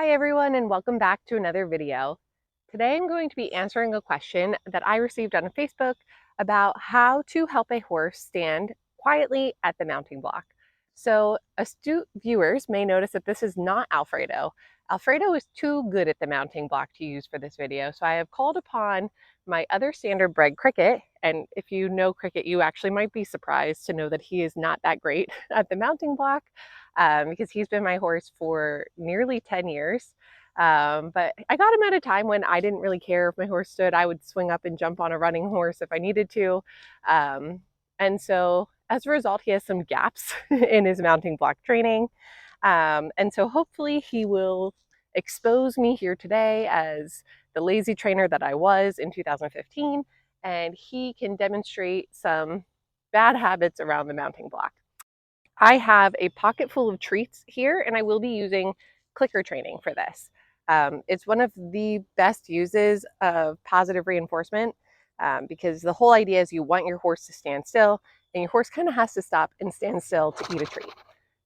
Hi everyone, and welcome back to another video. Today I'm going to be answering a question that I received on Facebook about how to help a horse stand quietly at the mounting block. So astute viewers may notice that this is not Alfredo. Alfredo is too good at the mounting block to use for this video, so I have called upon my other standardbred Cricket, and if you know Cricket, you actually might be surprised to know that he is not that great at the mounting block. Because he's been my horse for nearly 10 years. But I got him at a time when I didn't really care if my horse stood. I would swing up and jump on a running horse if I needed to. And so as a result, he has some gaps in his mounting block training. And so hopefully he will expose me here today as the lazy trainer that I was in 2015, and he can demonstrate some bad habits around the mounting block. I have a pocket full of treats here, and I will be using clicker training for this. It's one of the best uses of positive reinforcement because the whole idea is you want your horse to stand still, and your horse kind of has to stop and stand still to eat a treat.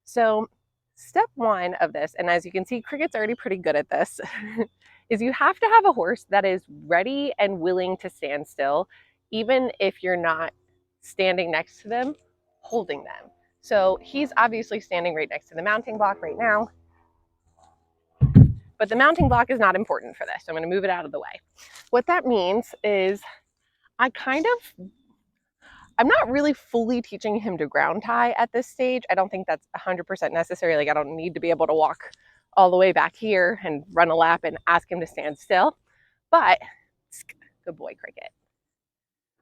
So step one of this, and as you can see, Cricket's already pretty good at this, is you have to have a horse that is ready and willing to stand still, even if you're not standing next to them, holding them. So he's obviously standing right next to the mounting block right now, but the mounting block is not important for this. So I'm going to move it out of the way. What that means is I'm not really fully teaching him to ground tie at this stage. I don't think that's 100% necessary. Like, I don't need to be able to walk all the way back here and run a lap and ask him to stand still, but good boy, Cricket.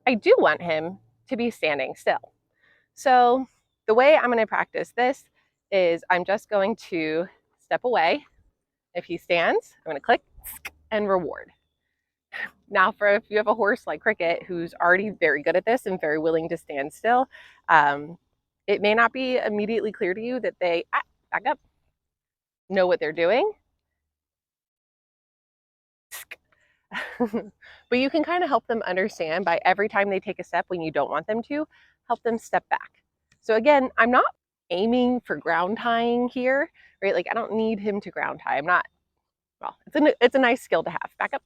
I do want him to be standing still. So the way I'm going to practice this is I'm just going to step away. If he stands, I'm going to click and reward. Now, if you have a horse like Cricket who's already very good at this and very willing to stand still, it may not be immediately clear to you that they back up, know what they're doing. But you can kind of help them understand by every time they take a step when you don't want them to, help them step back. So again, I'm not aiming for ground tying here, right? Like, I don't need him to ground tie. I'm not, well, it's a nice skill to have. Back up.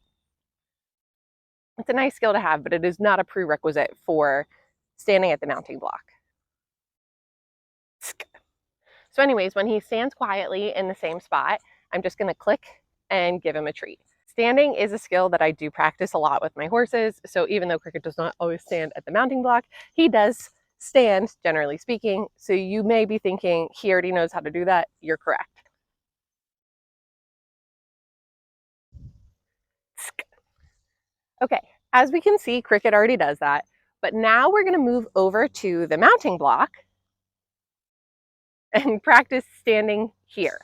It's a nice skill to have, but it is not a prerequisite for standing at the mounting block. So anyways, when he stands quietly in the same spot, I'm just going to click and give him a treat. Standing is a skill that I do practice a lot with my horses. So even though Cricket does not always stand at the mounting block, he does stand, generally speaking. So you may be thinking he already knows how to do that. You're correct. Okay, as we can see, Cricket already does that. But now we're going to move over to the mounting block and practice standing here.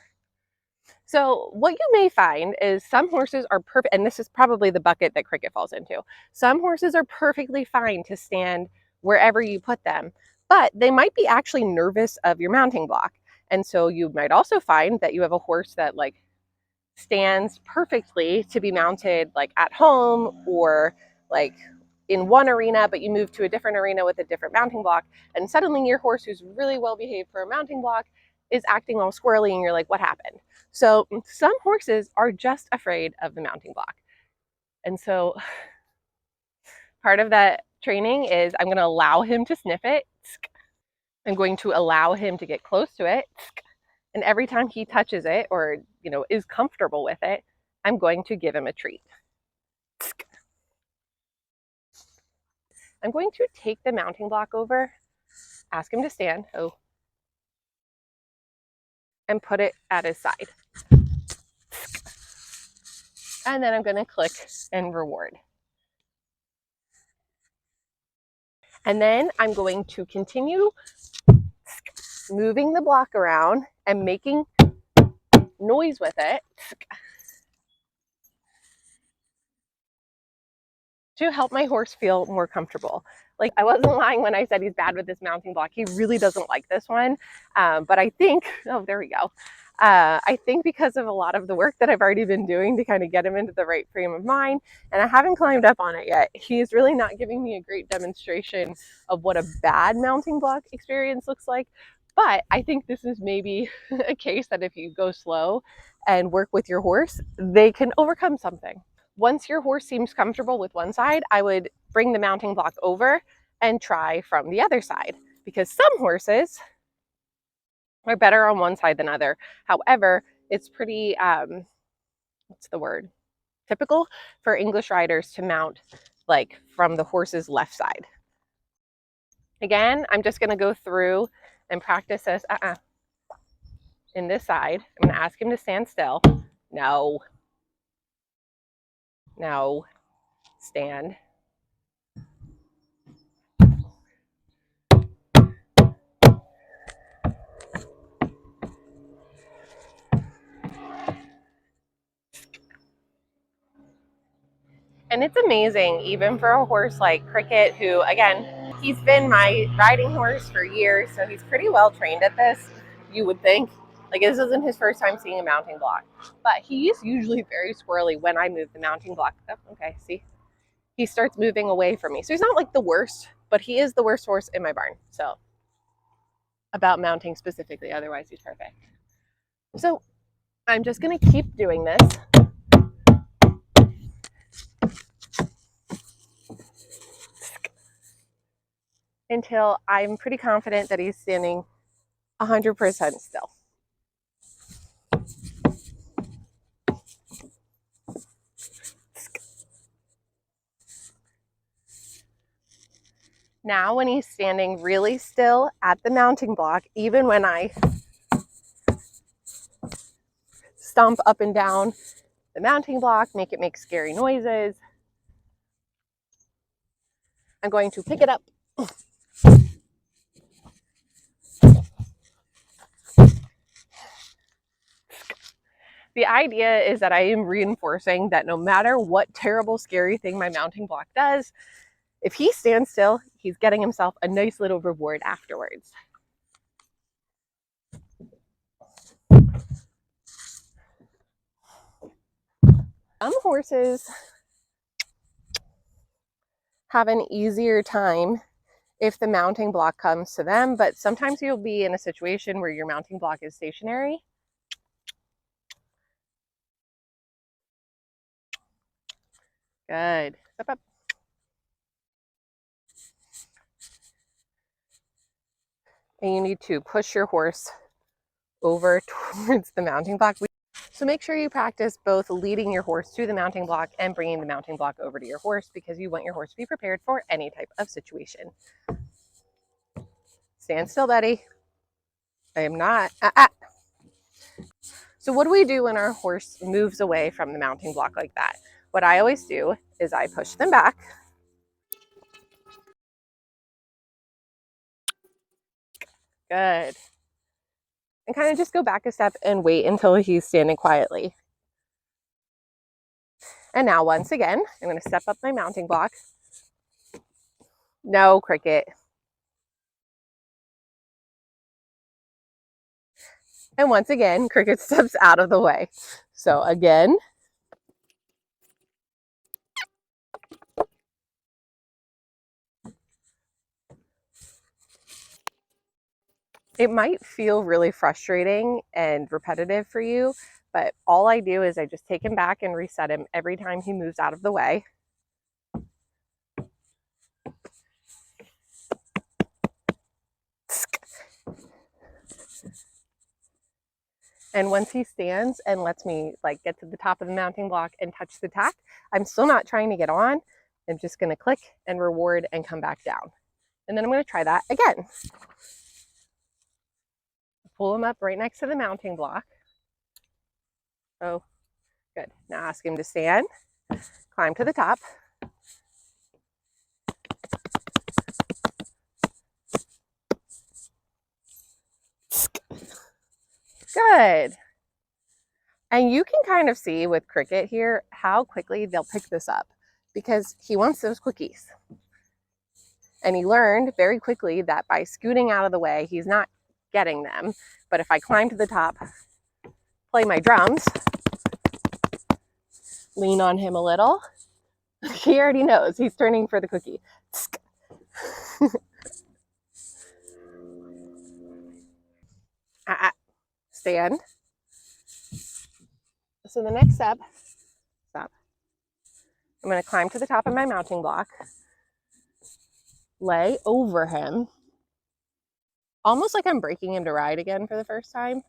So what you may find is some horses are perfect, and this is probably the bucket that Cricket falls into. Some horses are perfectly fine to stand wherever you put them, but they might be actually nervous of your mounting block. And so you might also find that you have a horse that like stands perfectly to be mounted like at home or like in one arena, but you move to a different arena with a different mounting block, and suddenly your horse who's really well behaved for a mounting block is acting all squirrely, and you're like, what happened? So some horses are just afraid of the mounting block. And so part of that training is I'm going to allow him to sniff it. I'm going to allow him to get close to it. And every time he touches it or, is comfortable with it, I'm going to give him a treat. I'm going to take the mounting block over, ask him to stand, and put it at his side. And then I'm going to click and reward. And then I'm going to continue moving the block around and making noise with it to help my horse feel more comfortable. Like, I wasn't lying when I said he's bad with this mounting block. He really doesn't like this one. But I think, there we go. I think because of a lot of the work that I've already been doing to kind of get him into the right frame of mind, and I haven't climbed up on it yet, he's really not giving me a great demonstration of what a bad mounting block experience looks like. But I think this is maybe a case that if you go slow and work with your horse, they can overcome something. Once your horse seems comfortable with one side, I would bring the mounting block over and try from the other side, because some horses are better on one side than other. However, it's pretty, what's the word? Typical for English riders to mount like from the horse's left side. Again, I'm just going to go through and practice this in this side. I'm going to ask him to stand still. No. No. Stand. And it's amazing, even for a horse like Cricket, who, again, he's been my riding horse for years, so he's pretty well trained at this, you would think. Like, this isn't his first time seeing a mounting block. But he is usually very squirrely when I move the mounting block. Oh, okay, see? He starts moving away from me. So he's not like the worst, but he is the worst horse in my barn. So, about mounting specifically, otherwise he's perfect. So, I'm just going to keep doing this. Until I'm pretty confident that he's standing 100% still. Now when he's standing really still at the mounting block, even when I stomp up and down the mounting block, make it make scary noises, I'm going to pick it up. The idea is that I am reinforcing that no matter what terrible, scary thing my mounting block does, if he stands still, he's getting himself a nice little reward afterwards. Some horses have an easier time if the mounting block comes to them, but sometimes you'll be in a situation where your mounting block is stationary. Good. Step up. And you need to push your horse over towards the mounting block. So make sure you practice both leading your horse to the mounting block and bringing the mounting block over to your horse, because you want your horse to be prepared for any type of situation. Stand still, buddy. I am not. So what do we do when our horse moves away from the mounting block like that? What I always do is I push them back. Good. And kind of just go back a step and wait until he's standing quietly. And now once again, I'm going to step up my mounting block. No, Cricket. And once again, Cricket steps out of the way. So again. It might feel really frustrating and repetitive for you, but all I do is I just take him back and reset him every time he moves out of the way. And once he stands and lets me like get to the top of the mounting block and touch the tack, I'm still not trying to get on. I'm just going to click and reward and come back down. And then I'm going to try that again. Pull him up right next to the mounting block. Oh, good. Now ask him to stand, climb to the top. Good. And you can kind of see with Cricket here how quickly they'll pick this up, because he wants those quickies. And he learned very quickly that by scooting out of the way, he's not getting them. But if I climb to the top, play my drums, lean on him a little, he already knows he's turning for the cookie. Stand. So the next step, stop. I'm going to climb to the top of my mounting block, lay over him, almost like I'm breaking him to ride again for the first time,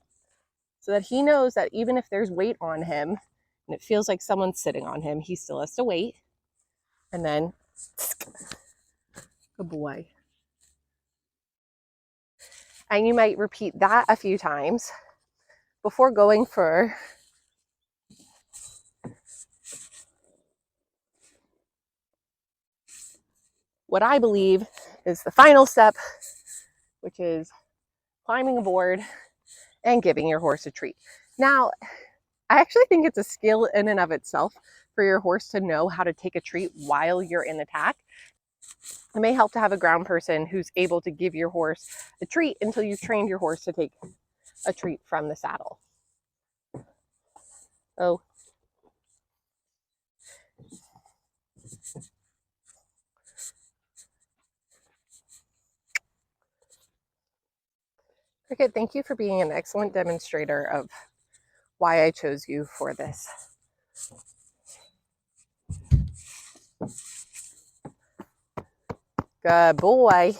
so that he knows that even if there's weight on him and it feels like someone's sitting on him, he still has to wait. And then, good boy. And you might repeat that a few times before going for what I believe is the final step, which is climbing aboard and giving your horse a treat. Now, I actually think it's a skill in and of itself for your horse to know how to take a treat while you're in attack. It may help to have a ground person who's able to give your horse a treat until you've trained your horse to take a treat from the saddle. Oh. Cricket, thank you for being an excellent demonstrator of why I chose you for this. Good boy.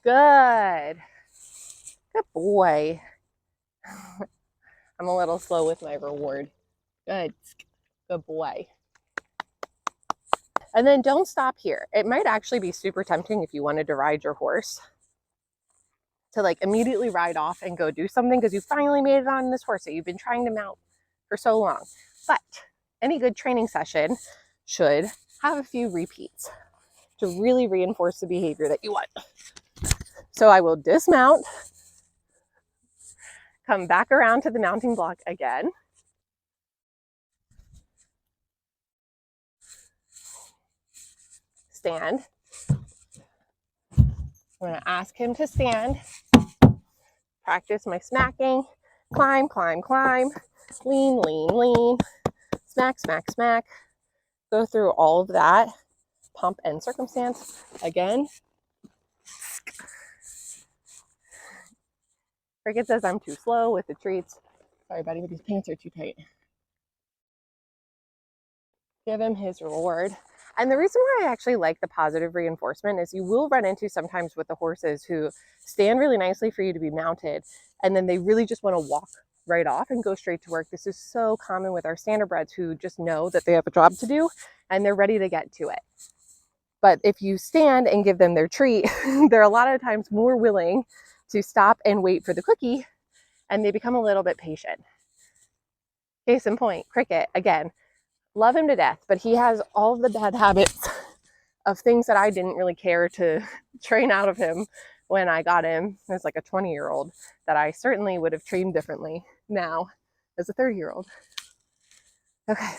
Good. Good boy. I'm a little slow with my reward. Good. Good boy. And then don't stop here. It might actually be super tempting if you wanted to ride your horse to like immediately ride off and go do something because you finally made it on this horse that you've been trying to mount for so long. But any good training session should have a few repeats to really reinforce the behavior that you want. So I will dismount, come back around to the mounting block again. Stand. I'm going to ask him to stand. Practice my smacking. Climb, climb, climb. Lean, lean, lean. Smack, smack, smack. Go through all of that. Pump and circumstance. Again. Cricket says I'm too slow with the treats. Sorry, buddy, but these pants are too tight. Give him his reward. And the reason why I actually like the positive reinforcement is you will run into sometimes with the horses who stand really nicely for you to be mounted, and then they really just want to walk right off and go straight to work. This is so common with our standardbreds who just know that they have a job to do and they're ready to get to it. But if you stand and give them their treat, they're a lot of times more willing to stop and wait for the cookie, and they become a little bit patient. Case in point, Cricket, again, love him to death, but he has all of the bad habits of things that I didn't really care to train out of him when I got him as like a 20-year-old that I certainly would have trained differently now as a 30-year-old. Okay.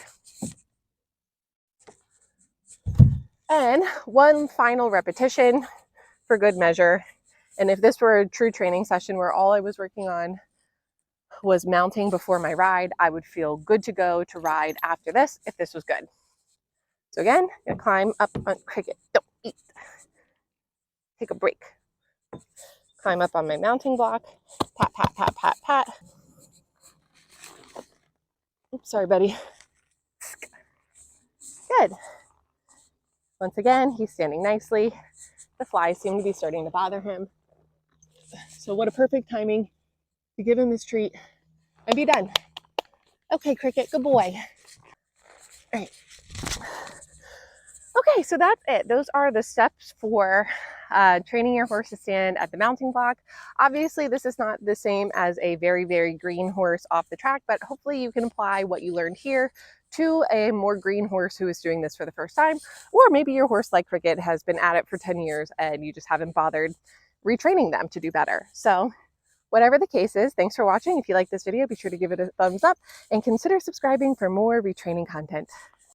And one final repetition for good measure. And if this were a true training session where all I was working on was mounting before my ride, I would feel good to go to ride after this if this was good. So again, I'm gonna climb up on Cricket. Don't eat. Take a break. Climb up on my mounting block. Pat, pat, pat, pat, pat. Oops, sorry, buddy. Good. Once again, he's standing nicely. The flies seem to be starting to bother him. So what a perfect timing to give him his treat and be done. Okay, Cricket, good boy. All right. Okay, so that's it. Those are the steps for training your horse to stand at the mounting block. Obviously, this is not the same as a very, very green horse off the track, but hopefully you can apply what you learned here to a more green horse who is doing this for the first time. Or maybe your horse, like Cricket, has been at it for 10 years and you just haven't bothered retraining them to do better. So whatever the case is, thanks for watching. If you like this video, be sure to give it a thumbs up and consider subscribing for more retraining content.